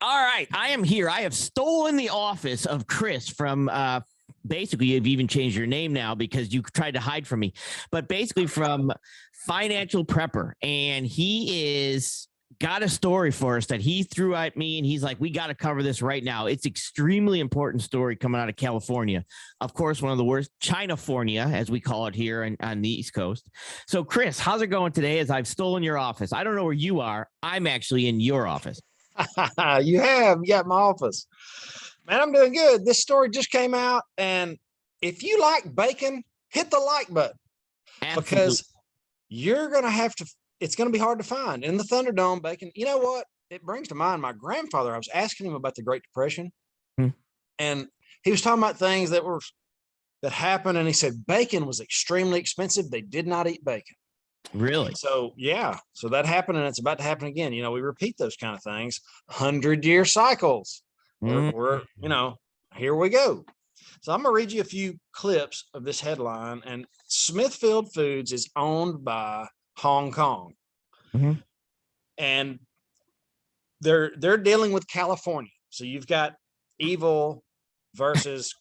All right, I am here. I have stolen the office of Chris from basically, you've even changed your name now because you tried to hide from me, but basically from Financial Prepper. And he is got a story for us that he threw at me, and he's like, we got to cover this right now. It's extremely important story coming out of California. Of course, one of the worst, Chinafornia, as we call it here on the East Coast. So Chris, how's it going today? As I've stolen your office. I don't know where you are. I'm actually in your office. You got my office. Man, I'm doing good. This story just came out, and if you like bacon, hit the like button. Absolutely. Because you're going to have to, it's going to be hard to find in the Thunderdome bacon. You know what? It brings to mind my grandfather. I was asking him about the Great Depression, and he was talking about things that happened. And he said, bacon was extremely expensive. They did not eat bacon. Really? So, yeah. So that happened, and it's about to happen again. You know, we repeat those kind of things, 100-year cycles. We're, here we go. So I'm going to read you a few clips of this headline. And Smithfield Foods is owned by Hong Kong. And they're dealing with California. So you've got evil versus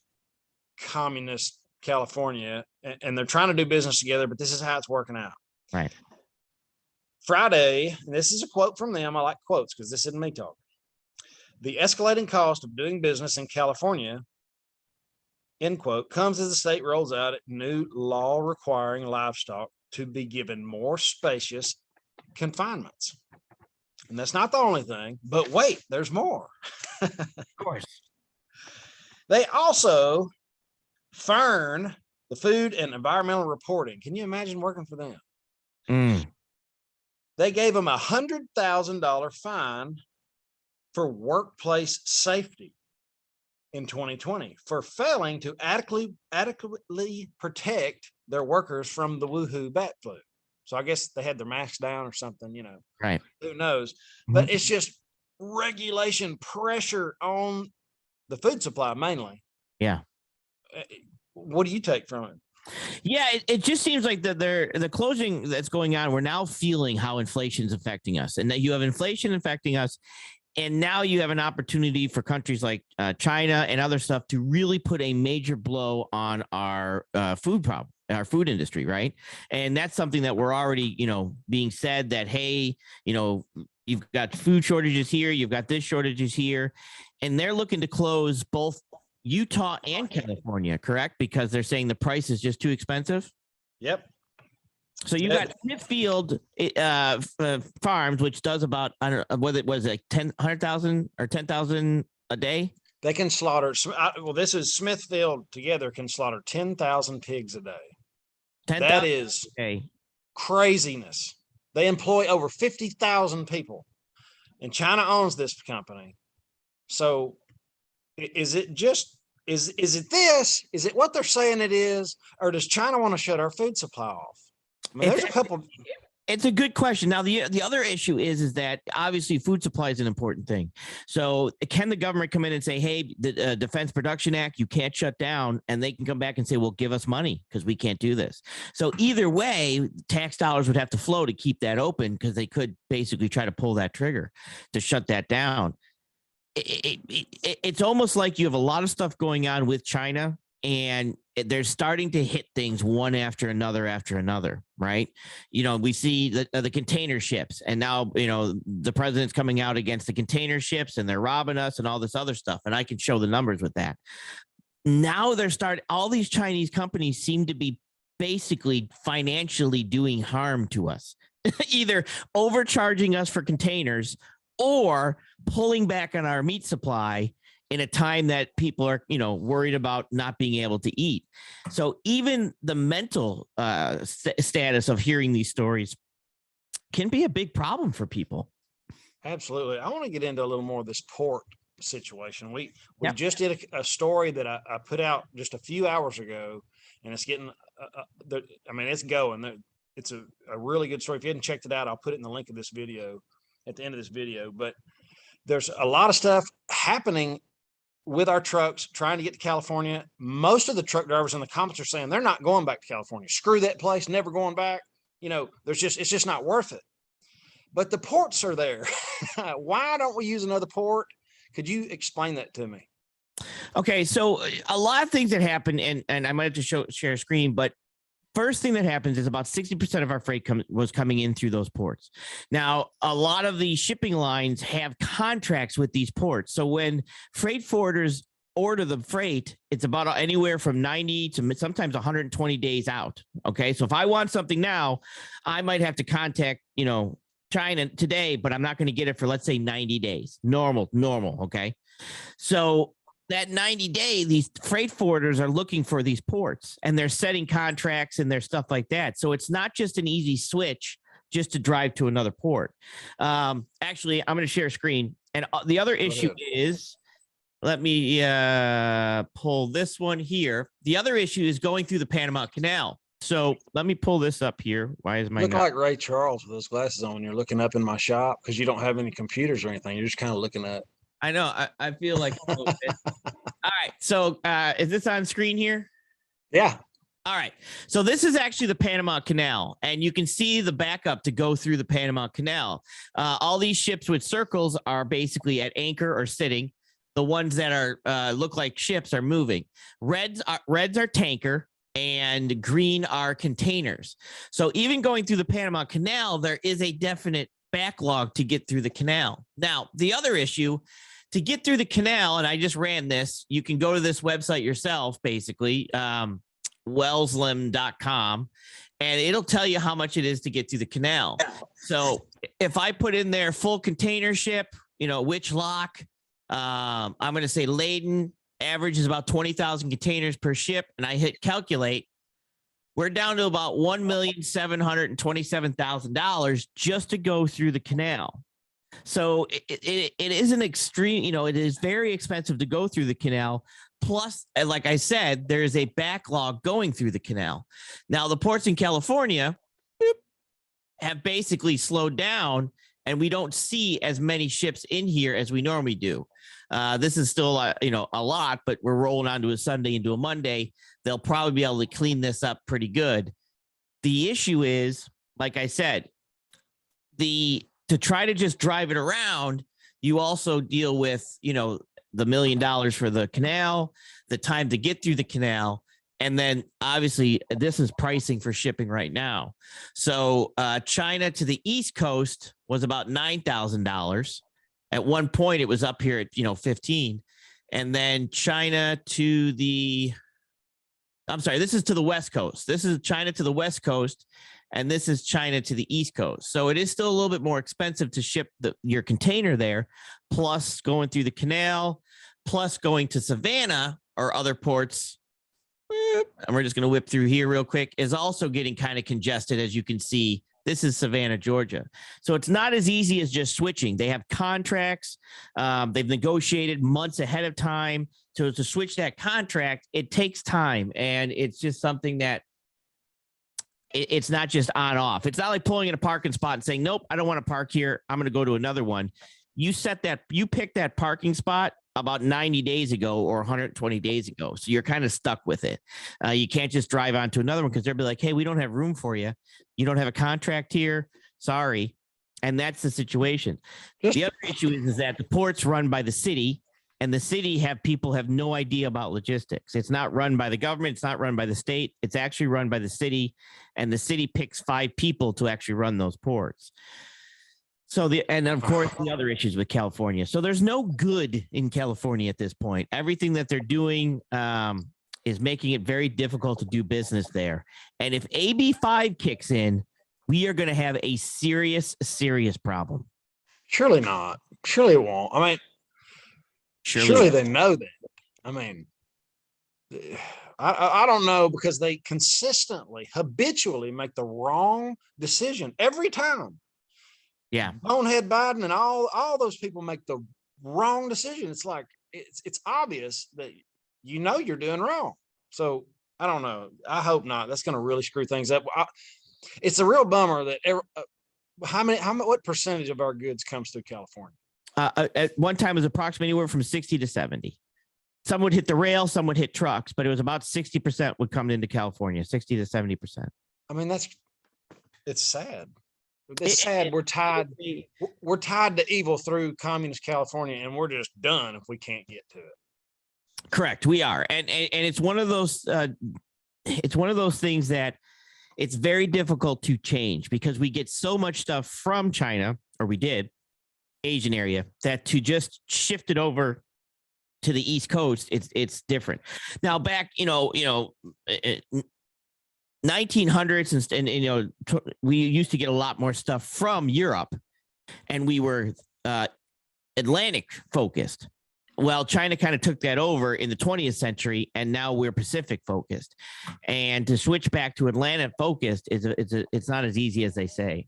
communist California, and they're trying to do business together, but this is how it's working out. Right. Friday, and this is a quote from them. I like quotes because this isn't me talking. The escalating cost of doing business in California, end quote, comes as the state rolls out a new law requiring livestock to be given more spacious confinements. And that's not the only thing, but wait, there's more. Of course. They also, Fern, the Food and Environmental Reporting. Can you imagine working for them? They gave them $100,000 fine for workplace safety in 2020 for failing to adequately protect their workers from the woohoo bat flu. So I guess they had their masks down or something, right. Who knows? But it's just regulation pressure on the food supply mainly. Yeah. What do you take from it? Yeah, it just seems like the closing that's going on, we're now feeling how inflation's affecting us, and that you have inflation affecting us. And now you have an opportunity for countries like China and other stuff to really put a major blow on our food problem, our food industry, right? And that's something that we're already, being said that, hey, you've got food shortages here, you've got this shortages here, and they're looking to close both Utah and California, correct? Because they're saying the price is just too expensive. Yep. So you got Smithfield Farms, which does about, I don't know, whether it was like 100,000 or 10,000 a day. They can slaughter. Well, this is Smithfield together can slaughter 10,000 pigs a day. 10,000 that is craziness. They employ over 50,000 people, and China owns this company. So is it just, is it this? Is it what they're saying it is? Or does China want to shut our food supply off? I mean, there's a couple. It's a good question. Now, the other issue is that obviously food supply is an important thing. So can the government come in and say, hey, the Defense Production Act, you can't shut down, and they can come back and say, well, give us money because we can't do this. So either way, tax dollars would have to flow to keep that open, because they could basically try to pull that trigger to shut that down. It's almost like you have a lot of stuff going on with China, and they're starting to hit things one after another, right? We see the container ships, and now, the president's coming out against the container ships, and they're robbing us and all this other stuff. And I can show the numbers with that. Now all these Chinese companies seem to be basically financially doing harm to us, either overcharging us for containers or pulling back on our meat supply in a time that people are, worried about not being able to eat. So even the mental status of hearing these stories can be a big problem for people. Absolutely. I want to get into a little more of this pork situation. We just did a story that I put out just a few hours ago, and it's getting, it's going. It's a really good story. If you hadn't checked it out, I'll put it in the link of this video at the end of this video. But there's a lot of stuff happening with our trucks trying to get to California. Most of the truck drivers in the comments are saying they're not going back to California. Screw that place, never going back. It's just not worth it. But the ports are there. Why don't we use another port? Could you explain that to me? Okay, so a lot of things that happen, and I might have to share a screen, but first thing that happens is about 60% of our freight was coming in through those ports. Now, a lot of the shipping lines have contracts with these ports. So when freight forwarders order the freight, it's about anywhere from 90 to sometimes 120 days out. Okay, so if I want something now, I might have to contact, China today, but I'm not going to get it for, let's say, 90 days. Normal. Okay. So that 90-day, these freight forwarders are looking for these ports and they're setting contracts and there's stuff like that. So it's not just an easy switch just to drive to another port. Actually, I'm going to share a screen. And the other issue is, let me pull this one here. The other issue is going through the Panama Canal. So let me pull this up here. Why is my look like Ray Charles with those glasses on when you're looking up in my shop because you don't have any computers or anything. You're just kind of looking at. I know. I feel like a little bit. All right. So is this on screen here? Yeah. All right. So this is actually the Panama Canal, and you can see the backup to go through the Panama Canal. All these ships with circles are basically at anchor or sitting. The ones that are look like ships are moving. Reds are tanker, and green are containers. So even going through the Panama Canal, there is a definite backlog to get through the canal. Now, the other issue to get through the canal, and I just ran this, you can go to this website yourself, basically, wellslam.com, and it'll tell you how much it is to get through the canal. So if I put in there full container ship, which lock, I'm going to say laden, average is about 20,000 containers per ship, and I hit calculate, we're down to about $1,727,000 just to go through the canal. So it is an extreme, it is very expensive to go through the canal. Plus, like I said, there is a backlog going through the canal. Now, the ports in California have basically slowed down, and we don't see as many ships in here as we normally do. This is still, a lot, but we're rolling onto a Sunday into a Monday. They'll probably be able to clean this up pretty good. The issue is, like I said, to try to just drive it around, you also deal with, the $1 million for the canal, the time to get through the canal. And then obviously this is pricing for shipping right now. So China to the East Coast was about $9,000. At one point it was up here at, 15. And then China to the, this is to the West Coast. This is China to the West Coast. And this is China to the East Coast. So it is still a little bit more expensive to ship your container there, plus going through the canal, plus going to Savannah or other ports. And we're just going to whip through here real quick, is also getting kind of congested. As you can see, this is Savannah, Georgia. So it's not as easy as just switching. They have contracts. They've negotiated months ahead of time. So to switch that contract, it takes time. And it's just something that it's not just on off. It's not like pulling in a parking spot and saying, nope, I don't want to park here. I'm going to go to another one. You picked that parking spot about 90 days ago or 120 days ago. So you're kind of stuck with it. You can't just drive on to another one because they'll be like, hey, we don't have room for you. You don't have a contract here. Sorry. And that's the situation. The other issue is that the port's run by the city, and the city people have no idea about logistics. It's not run by the government. It's not run by the state. It's actually run by the city, and the city picks 5 people to actually run those ports. So and of course the other issues with California. So there's no good in California at this point. Everything that they're doing is making it very difficult to do business there. And if AB5 kicks in, we are going to have a serious problem. Surely not. Surely it won't. I mean, surely they know that. I mean, I don't know, because they consistently, habitually make the wrong decision every time. Yeah. Bonehead Biden and all those people make the wrong decision. It's like, it's obvious that you're doing wrong. So I don't know. I hope not. That's going to really screw things up. It's a real bummer that what percentage of our goods comes through California? At one time, it was approximately anywhere from 60 to 70. Some would hit the rail, some would hit trucks, but it was about 60% would come into California, 60 to 70%. I mean, it's sad. It's sad. We're tied to evil through communist California, and we're just done if we can't get to it. Correct. We are. And it's one of those things that it's very difficult to change because we get so much stuff from China, or we did, Asian area, that to just shift it over to the East Coast, it's different. Now back, 1900s and we used to get a lot more stuff from Europe, and we were Atlantic focused. Well, China kind of took that over in the 20th century, and now we're Pacific focused. And to switch back to Atlantic focused it's not as easy as they say.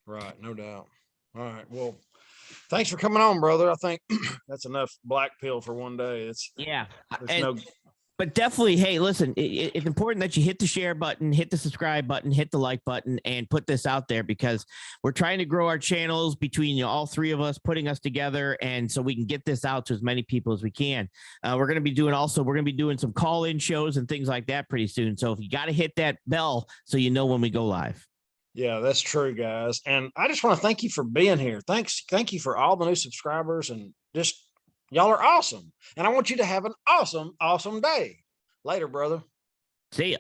Right, no doubt. All right, well, thanks for coming on, brother. I think that's enough black pill for one day. But definitely, hey, listen, it's important that you hit the share button, hit the subscribe button, hit the like button, and put this out there because we're trying to grow our channels between all three of us, putting us together, and so we can get this out to as many people as we can. We're going to be doing some call-in shows and things like that pretty soon. So if you got to hit that bell so you know when we go live. Yeah, that's true, guys. And I just want to thank you for being here. Thank you for all the new subscribers, and just y'all are awesome. And I want you to have an awesome, awesome day. Later, brother. See ya.